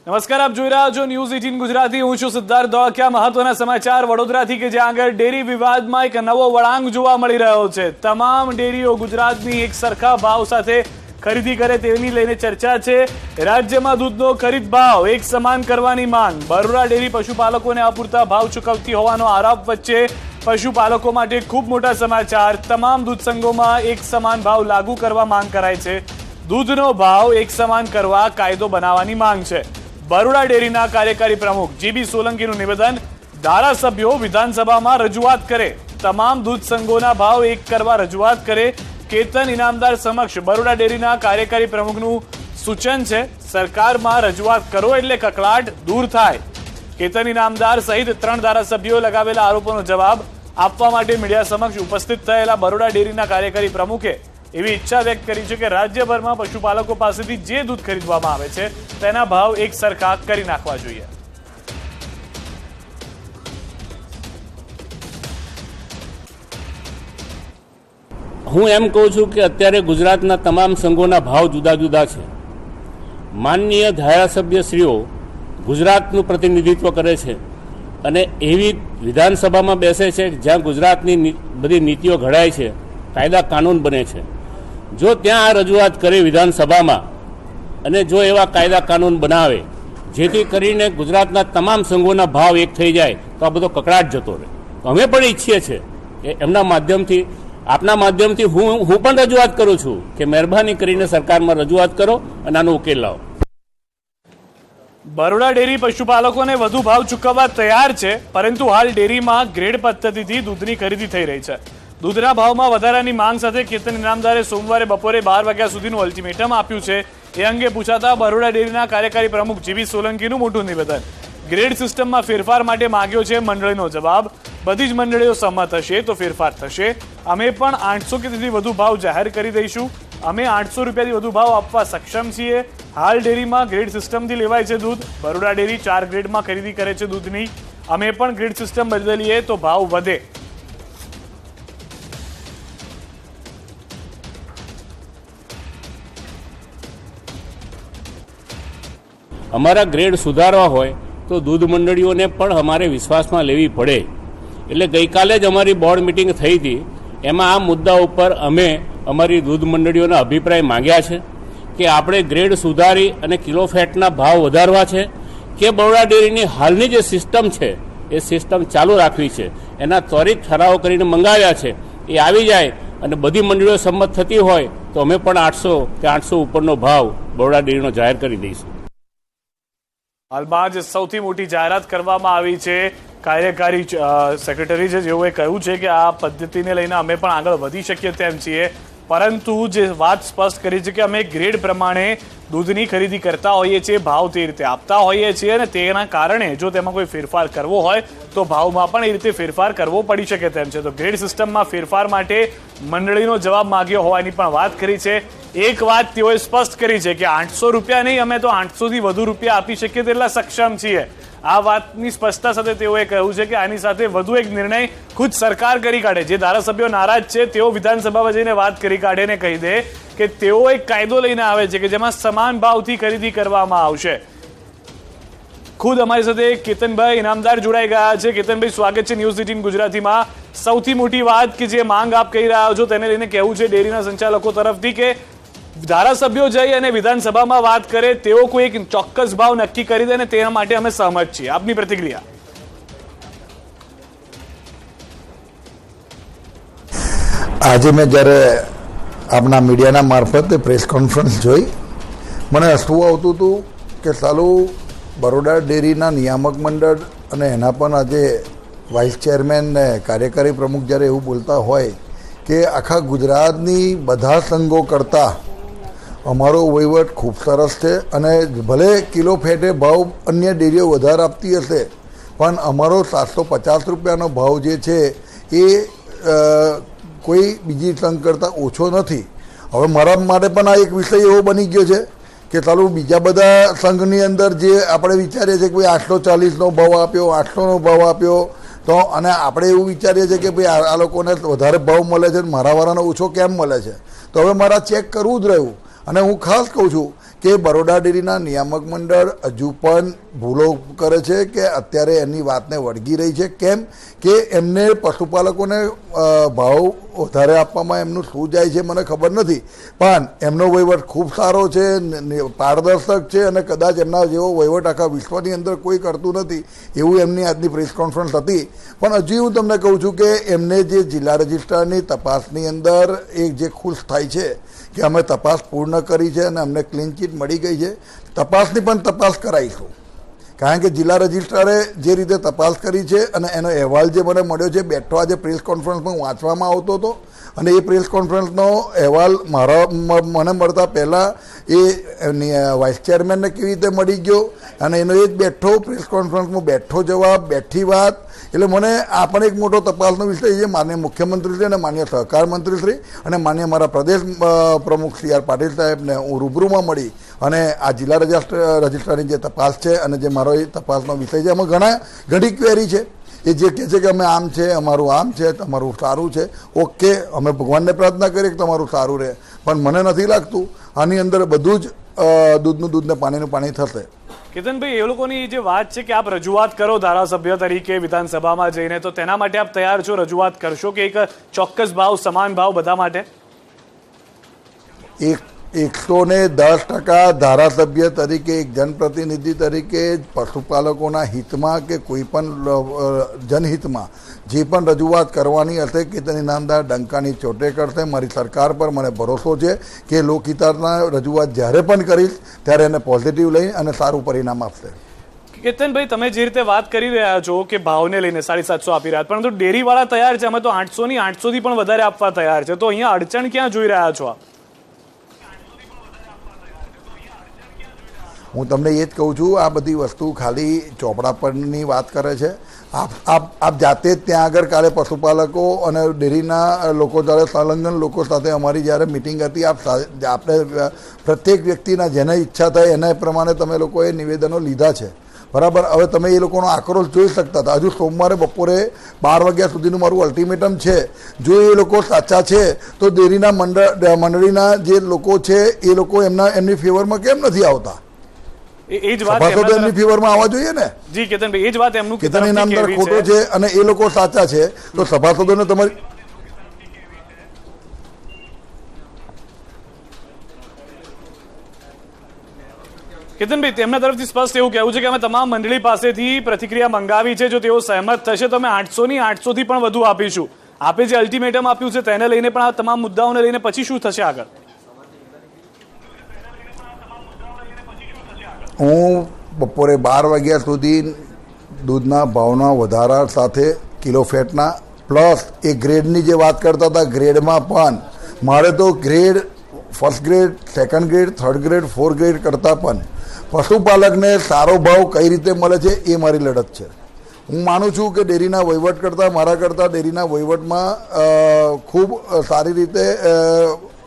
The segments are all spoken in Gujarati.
નમસ્કાર, આપ જોઈ રહ્યા છો ન્યૂઝ 18 ગુજરાતી। હું છું સિદ્ધાર્થ ધોળકિયા। મહત્વના સમાચાર વડોદરાથી કે જ્યાં આગળ ડેરી વિવાદમાં એક નવો વળાંક જોવા મળી રહ્યો છે। તમામ ડેરીઓ ગુજરાતની એક સરખા ભાવ સાથે ખરીદી કરે તેની લઈને ચર્ચા છે। રાજ્યમાં દૂધનો ખરીદ ભાવ એક સમાન કરવાની માંગ। બરોડા ડેરી પશુપાલકોને અપૂરતા ભાવ ચૂકવતી હોવાનો આરોપ વચ્ચે પશુપાલકો માટે ખૂબ મોટા સમાચાર। તમામ દૂધ સંઘોમાં એક સમાન ભાવ લાગુ કરવા માંગ કરાઈ છે। દૂધનો ભાવ એક સમાન કરવા કાયદો બનાવવાની માંગ છે। બરોડા ડેરીના કાર્યકારી પ્રમુખ જીબી સોલંકીનું નિવેદન। ધારાસભ્યો વિધાનસભામાં રજૂઆત કરે, તમામ દૂધ સંઘોના ભાવ એક કરવા રજૂઆત કરે। કેતન ઇનામદાર સમક્ષ બરોડા ડેરીના કાર્યકારી પ્રમુખનું સૂચન છે, સરકારમાં રજૂઆત કરો એટલે કકળાટ દૂર થાય। કેતન ઇનામદાર સહિત 3 ધારાસભ્યોએ લગાવેલા આરોપોનો જવાબ આપવા માટે મીડિયા સમક્ષ ઉપસ્થિત થયેલા બરોડા ડેરીના કાર્યકારી પ્રમુખે એવી ઈચ્છા વ્યક્ત કરી છે કે રાજ્યભરમાં પશુપાલકો પાસેથી જે દૂધ ખરીદવામાં આવે છે તેના ભાવ એક સરખા કરી નાખવા જોઈએ। હું એમ કહું છું કે અત્યારે ગુજરાતના તમામ સંઘોના ભાવ જુદા જુદા છે। માનનીય ધારાસભ્યશ્રીઓ ગુજરાતનું પ્રતિનિધિત્વ કરે છે અને એવી વિધાનસભામાં બેસે છે જ્યાં ગુજરાતની બધી નીતિઓ ઘડાય છે, કાયદા કાનૂન બને છે। જો ત્યાં આ રજૂઆત કરે વિધાનસભામાં અને જો એવા કાયદા કાનૂન બનાવે જેથી કરીને ગુજરાતના તમામ સંઘોના ભાવ એક થઈ જાય તો આ બધો કકડાટ જતો રહે। તો અમે પણ ઈચ્છીએ છીએ કે એમના માધ્યમથી, આપના માધ્યમથી હું પણ રજૂઆત કરું છું કે મહેરબાની કરીને સરકારમાં રજૂઆત કરો અને આનો ઉકેલ લાવો। બરોડા ડેરી પશુપાલકોને વધુ ભાવ ચૂકવવા તૈયાર છે, પરંતુ હાલ ડેરીમાં ગ્રેડ પદ્ધતિથી દૂધની ખરીદી થઈ રહી છે। દૂધના ભાવમાં વધારાની માંગ સાથે કેતન ઇનામદારે સોમવારે બપોરે 12 વાગ્યા સુધીનું અલ્ટિમેટમ આપ્યું છે। એ અંગે પૂછાતા બરોડા ડેરીના કાર્યકારી પ્રમુખ જીબી સોલંકીનું મોટું નિવેદન। ગ્રેડ સિસ્ટમમાં ફેરફાર માટે માંગ્યો છે મંડળીનો જવાબ। બધી જ મંડળીઓ સંમત હશે તો ફેરફાર થશે। અમે પણ 800 કે તેથી વધુ ભાવ જાહેર કરી દઈશું। અમે 800 રૂપિયાથી વધુ ભાવ આપવા સક્ષમ છીએ। હાલ ડેરીમાં ગ્રેડ સિસ્ટમથી લેવાય છે દૂધ। બરોડા ડેરી 4 ગ્રેડમાં ખરીદી કરે છે દૂધની। અમે પણ ગ્રેડ સિસ્ટમ બદલીએ તો ભાવ વધે। અમારા ગ્રેડ સુધારવા હોય તો દૂધ મંડળીઓને પણ અમારે વિશ્વાસમાં લેવી પડે। એટલે ગઈકાલે જ અમારી બોર્ડ મિટિંગ થઈ હતી, એમાં આ મુદ્દા ઉપર અમે અમારી દૂધ મંડળીઓના અભિપ્રાય માંગ્યા છે કે આપણે ગ્રેડ સુધારી અને કિલો ફેટના ભાવ વધારવા છે કે બરોડા ડેરીની હાલની જે સિસ્ટમ છે એ સિસ્ટમ ચાલુ રાખવી છે। એના ત્વરિત ઠરાવો કરીને મંગાવ્યા છે, એ આવી જાય અને બધી મંડળીઓ સંમત થતી હોય તો અમે પણ 800 કે 800 ઉપરનો ભાવ બરોડા ડેરીનો જાહેર કરી દઈશું। હાલમાં જ સૌથી મોટી જાહેરાત કરવામાં આવી છે। કાર્યકારી સેક્રેટરી છે જેઓએ કહ્યું છે કે આ પદ્ધતિને લઈને અમે પણ આગળ વધી શકીએ તેમ છીએ, પરંતુ જે વાત સ્પષ્ટ કરી છે કે અમે ગ્રેડ પ્રમાણે દૂધની ખરીદી કરતા હોઈએ છીએ, ભાવ તે રીતે આપતા હોઈએ છીએ અને તેના કારણે જો તેમાં કોઈ ફેરફાર કરવો હોય તો ભાવમાં પણ એ રીતે ફેરફાર કરવો પડી શકે તેમ છે। તો ગ્રેડ સિસ્ટમમાં ફેરફાર માટે મંડળીનો જવાબ માંગ્યો હોવાની પણ વાત કરી છે। એક વાત તેઓએ સ્પષ્ટ કરી છે કે 800 રૂપિયા નહીં, અમે તો 800થી વધુ રૂપિયા આપી શકીએ તેટલા સક્ષમ છીએ। આ વાતની સ્પષ્ટતા સાથે તેઓએ કહ્યું છે કે આની સાથે વધુ એક નિર્ણય ખુદ સરકાર કરી કાઢે। જે ધારાસભ્યો નારાજ છે તેઓ વિધાનસભામાં જઈને વાત કરી કાઢે ને કહી દે કે તેઓ એક કાયદો લઈને આવે છે કે જેમાં સમાન ભાવથી ખરીદી કરવામાં આવશે। ખુદ અમારી સાથે કેતનભાઈ ઇનામદાર જોડાઈ ગયા છે। કેતનભાઈ, સ્વાગત છે ન્યૂઝ 18 ગુજરાતીમાં। સૌથી મોટી વાત કે જે માંગ આપ કહી રહ્યા છો તેને લઈને કહેવું છે ડેરીના સંચાલકો તરફથી કે ધારાસભ્યો જઈ અને વિધાનસભામાં વાત કરે, તેઓ કોઈ એક ચોક્કસ ભાવ નક્કી કરી દે અને તેના માટે અમે સહમત છીએ। આપની પ્રતિક્રિયા? આજે મેં જ્યારે આપણા મીડિયાના મારફતે પ્રેસ કોન્ફરન્સ જોઈ, મને હસવું આવતું હતું કે સાલું બરોડા ડેરીના નિયામક મંડળ અને એના પણ આજે વાઇસ ચેરમેન ને કાર્યકારી પ્રમુખ જ્યારે એવું બોલતા હોય કે આખા ગુજરાતની બધા સંઘો કરતાં અમારો વહીવટ ખૂબ સરસ છે અને ભલે કિલો ફેટે ભાવ અન્ય ડેરીઓ વધારે આપતી હશે પણ અમારો 750 રૂપિયાનો ભાવ જે છે એ કોઈ બીજી સંઘ કરતાં ઓછો નથી। હવે મારા માટે પણ આ એક વિષય એવો બની ગયો છે કે ચાલો બીજા બધા સંઘની અંદર જે આપણે વિચારીએ છીએ કે ભાઈ 840નો ભાવ આપ્યો, 800નો ભાવ આપ્યો, તો અને આપણે એવું વિચારીએ છીએ કે ભાઈ આ લોકોને વધારે ભાવ મળે છે મારા વાળાને ઓછો કેમ મળે છે। તો હવે મારા ચેક કરવું જ રહ્યું। અને હું ખાસ કહું છું કે બરોડા ડેરીના નિયામક મંડળ હજુ પણ ભૂલો કરે છે કે અત્યારે એની વાતને વળગી રહી છે. કેમ કે એમને પશુપાલકોને ભાવ વધારે આપવામાં એમનું શું જાય છે મને ખબર નથી, પણ એમનો વહીવટ ખૂબ સારો છે, પારદર્શક છે અને કદાચ એમના જેવો વહીવટ આખા વિશ્વની અંદર કોઈ કરતું નથી એવું એમની આજની પ્રેસ કોન્ફરન્સ હતી. પણ હજી હું તમને કહું છું કે એમને જે જિલ્લા રજિસ્ટ્રારની તપાસની અંદર એક જે ખુશ થાય છે કે અમે તપાસ પૂર્ણ કરી છે અને અમને ક્લીન ચીટ મળી ગઈ છે, તપાસની પણ તપાસ કરાવીશું. કારણ કે જિલ્લા રજિસ્ટ્રારે જે રીતે તપાસ કરી છે અને એનો અહેવાલ જે મને મળ્યો છે, બેઠો આજે પ્રેસ કોન્ફરન્સમાં વાંચવામાં આવતો હતો અને એ પ્રેસ કોન્ફરન્સનો અહેવાલ મને મળતા પહેલાં એ વાઇસ ચેરમેનને કેવી રીતે મળી ગયો અને એનો એ જ બેઠો પ્રેસ કોન્ફરન્સમાં બેઠો જવાબ, બેઠી વાત. એટલે મને આ પણ એક મોટો તપાસનો વિષય છે. માનનીય મુખ્યમંત્રીશ્રી અને માનનીય સહકાર મંત્રીશ્રી અને માનનીય મારા પ્રદેશ પ્રમુખ સી આર પાટીલ સાહેબને હું રૂબરૂમાં મળી અને આ જિલ્લા રજિસ્ટ્રારની જે તપાસ છે અને જે મારો એ તપાસનો વિષય છે, એમાં ઘણી ક્વેરી છે. એ જે કહે છે કે અમે આમ છે, અમારું આમ છે, તમારું સારું છે, ઓકે, અમે ભગવાનને પ્રાર્થના કરીએ કે તમારું સારું રહે, પણ મને નથી લાગતું આની અંદર બધું જ દૂધનું દૂધ ને પાણીનું પાણી થશે. કેતનભાઈ, એ લોકોની જે વાત છે કે આપ રજૂઆત કરો ધારાસભ્ય તરીકે વિધાનસભામાં જઈને, તો તેના માટે આપ તૈયાર છો? રજૂઆત કરશો કે એક ચોક્કસ ભાવ, સમાન ભાવ બધા માટે? 110% ધારાસભ્ય તરીકે, એક જનપ્રતિનિધિ તરીકે પશુપાલકોના હિતમાં કે કોઈ પણ જનહિતમાં જે પણ રજૂઆત કરવાની હશે કે તેની નામદાર ડંકાની ચોટે કરશે. મારી સરકાર પર મને ભરોસો છે કે લોકહિતના રજૂઆત જ્યારે પણ કરીશ ત્યારે એને પોઝિટિવ લઈ અને સારું પરિણામ આપશે. કેતનભાઈ, તમે જે રીતે વાત કરી રહ્યા છો કે ભાવને લઈને 750 આપી રહ્યા, પરંતુ ડેરીવાળા તૈયાર છે, અમે તો 800 ની 800 થી પણ વધારે આપવા તૈયાર છે, તો અહીંયા અડચણ ક્યાં જોઈ રહ્યા છો આપ? હું તમને એ જ કહું છું, આ બધી વસ્તુ ખાલી ચોપડા પરની વાત કરે છે. આપ જાતે જ ત્યાં આગળ કાલે પશુપાલકો અને ડેરીના લોકો જ્યારે સંલગ્ન લોકો સાથે અમારી જ્યારે મિટિંગ હતી, આપણે પ્રત્યેક વ્યક્તિના જેને ઈચ્છા થાય એના પ્રમાણે તમે લોકોએ નિવેદનો લીધા છે, બરાબર. હવે તમે એ લોકોનો આક્રોશ જોઈ શકતા હતા. હજુ સોમવારે બપોરે 12 વાગ્યા સુધીનું મારું અલ્ટિમેટમ છે. જો એ લોકો સાચા છે તો ડેરીના મંડળીના જે લોકો છે એ લોકો એમની ફેવરમાં કેમ નથી આવતા? એ જ વાત એમની ફેવરમાં આવવા જોઈએ ને. જી કેતનભાઈ, એ જ વાત એમનું કેતન ઇનામદાર ખોટો છે અને એ લોકો સાચા છે, તો સભાસદોને તમારી કેતનભાઈ, તેમના તરફથી સ્પષ્ટ એવું કહેવું છે કે અમે તમામ મંડળી પાસેથી પ્રતિક્રિયા મંગાવી છે, જો તેઓ સહેમત થશે તો અમે 800 ની 800 થી પણ વધુ આપીશું. આપે જે અલ્ટિમેટમ આપ્યું છે તેને લઈને પણ આ તમામ મુદ્દાઓને લઈને પછી શું થશે આગળ? હું બપોરે 12 વાગ્યા સુધી દૂધના ભાવના વધારા સાથે કિલો ફેટના પ્લસ એ ગ્રેડની જે વાત કરતા હતા, ગ્રેડમાં પણ મારે તો grade first grade, second grade, third grade, fourth grade કરતાં પણ પશુપાલકને સારો ભાવ કઈ રીતે મળે છે એ મારી લડત છે. હું માનું છું કે ડેરીના વહીવટ કરતાં, મારા કરતાં ડેરીના વહીવટમાં ખૂબ સારી રીતે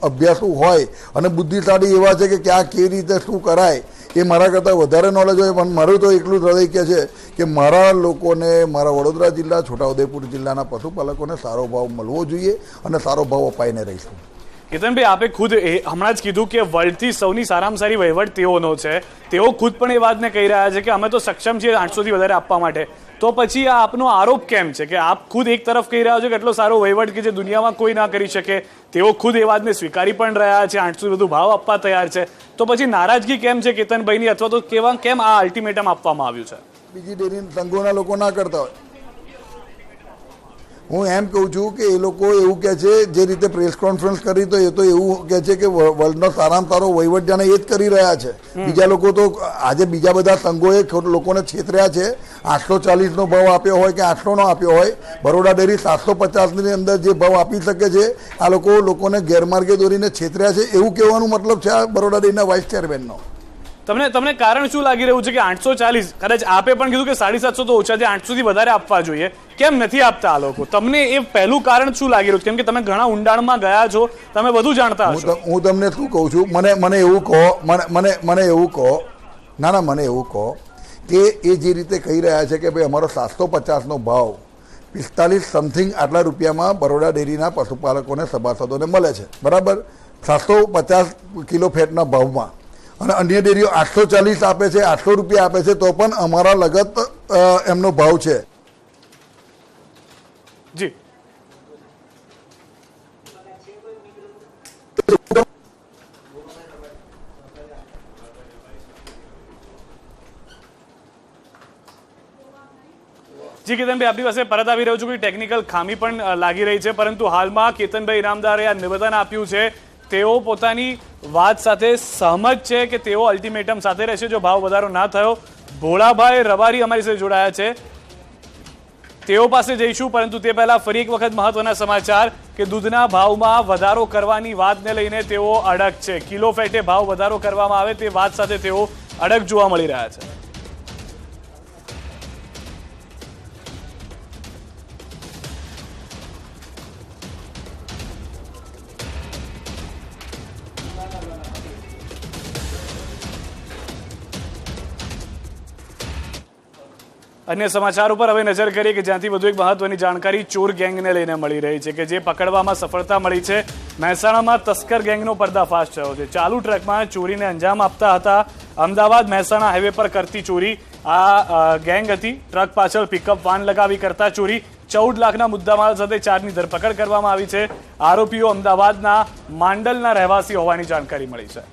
અભ્યાસુ હોય અને બુદ્ધિશાળી એવા છે કે ક્યાં કેવી રીતે શું કરાય એ મારા કરતાં વધારે નોલેજ હોય. પણ મારું તો એટલું હૃદય કહે છે કે મારા લોકોને, મારા વડોદરા જિલ્લા, છોટાઉદેપુર જિલ્લાના પશુપાલકોને સારો ભાવ મળવો જોઈએ અને સારો ભાવ અપાઈને રહીશું. કેતનભાઈ, આપે ખુદ હમણાં જ કીધું કે વર્લ્ડથી સૌની સારામાં સારી વહીવટ તેઓનો છે. તેઓ ખુદ પણ એ વાતને કહી રહ્યા છે કે અમે તો સક્ષમ છીએ 800 થી વધારે આપવા માટે. તો પછી આ આપનો આરોપ કેમ છે કે આપ ખુદ એક તરફ કહી રહ્યા છો કે એટલો સારો વહીવટ કે જે દુનિયામાં કોઈ ના કરી શકે, તેઓ ખુદ એ વાતને સ્વીકારી પણ રહ્યા છે, 800 થી વધુ ભાવ આપવા તૈયાર છે, તો પછી નારાજગી કેમ છે કેતનભાઈની, અથવા તો કેમ આ અલ્ટિમેટમ આપવામાં આવ્યું છે? બીજી ડેરી સંઘોના લોકો ના કરતા હોય. હું એમ કહું છું કે એ લોકો એવું કહે છે, જે રીતે પ્રેસ કોન્ફરન્સ કરી તો એ તો એવું કહે છે કે વર્લ્ડનો સારામાં સારો વહીવટ જાણે એ જ કરી રહ્યા છે. બીજા લોકો તો આજે બીજા બધા સંઘોએ લોકોને છેતર્યા છે. 840નો ભાવ આપ્યો હોય કે 800નો આપ્યો હોય, બરોડા ડેરી 750ની અંદર જે ભાવ આપી શકે છે, આ લોકોને ગેરમાર્ગે દોરીને છેતર્યા છે એવું કહેવાનું મતલબ છે આ બરોડા ડેરીના વાઇસ ચેરમેનનો. તમને કારણ શું લાગી રહ્યું છે કે 840, કદાચ આપે પણ કીધું કે 750 તો ઓછા છે, 800 થી વધારે આપવા જોઈએ, કેમ નથી આપતા આ લોકો? તમને એ પહેલું કારણ શું લાગી રહ્યું છે? કેમ કે તમે ઘણા ઊંડાણમાં ગયા છો, તમે બધું જાણતા હશો. હું તમને શું કહું છું, મને એવું કહો, મને એવું કહો, મને એવું કહો કે એ જે રીતે કહી રહ્યા છે કે ભાઈ અમારો 750નો ભાવ 45 સમથિંગ આટલા રૂપિયામાં બરોડા ડેરીના પશુપાલકોને, સભાસદોને મળે છે, બરાબર, 750 કિલો ફેટના ભાવમાં. અને અન્ય ડેરીઓ 840 આપે છે, 800 રૂપિયા આપે છે, તો પણ અમારા લગત એમનો ભાવ છે. જી જી કેતનભાઈ, આપણી પાસે પરત આવી રહ્યો છું કે ટેકનિકલ ખામી પણ લાગી રહી છે, પરંતુ હાલમાં કેતનભાઈ ઇનામદારે આ નિવેદન આપ્યું છે. તેઓ પોતાની વાત સાથે સહમત છે કે તેઓ અલ્ટિમેટમ સાથે રહેશે જો ભાવ વધારો ના થયો. ભોળાભાઈ રબારી અમારી સાથે જોડાયા છે, તેઓ પાસે જઈશું, પરંતુ તે પહેલા ફરી એક વખત મહત્વના સમાચાર કે દૂધના ભાવમાં વધારો કરવાની વાતને લઈને તેઓ અડગ છે. કિલો ફેટે ભાવ વધારો કરવામાં આવે તે વાત સાથે તેઓ અડગ જોવા મળી રહ્યા છે. અન્ય સમાચાર ઉપર હવે નજર કરીએ કે જ્યાંથી વધુ એક મહત્વની જાણકારી ચોર ગેંગને લઈને મળી રહી છે કે જે પકડવામાં સફળતા મળી છે. મહેસાણામાં તસ્કર ગેંગનો પર્દાફાશ થયો છે. ચાલુ ટ્રકમાં ચોરીને અંજામ આપતા હતા. અમદાવાદ મહેસાણા હાઈવે પર કરતી ચોરી આ ગેંગ હતી. ટ્રક પાછળ પિકઅપ વાન લગાવી કરતા ચોરી. 14 લાખના મુદ્દામાલ સાથે 4ની ધરપકડ કરવામાં આવી છે. આરોપીઓ અમદાવાદના માંડલના રહેવાસી હોવાની જાણકારી મળી છે.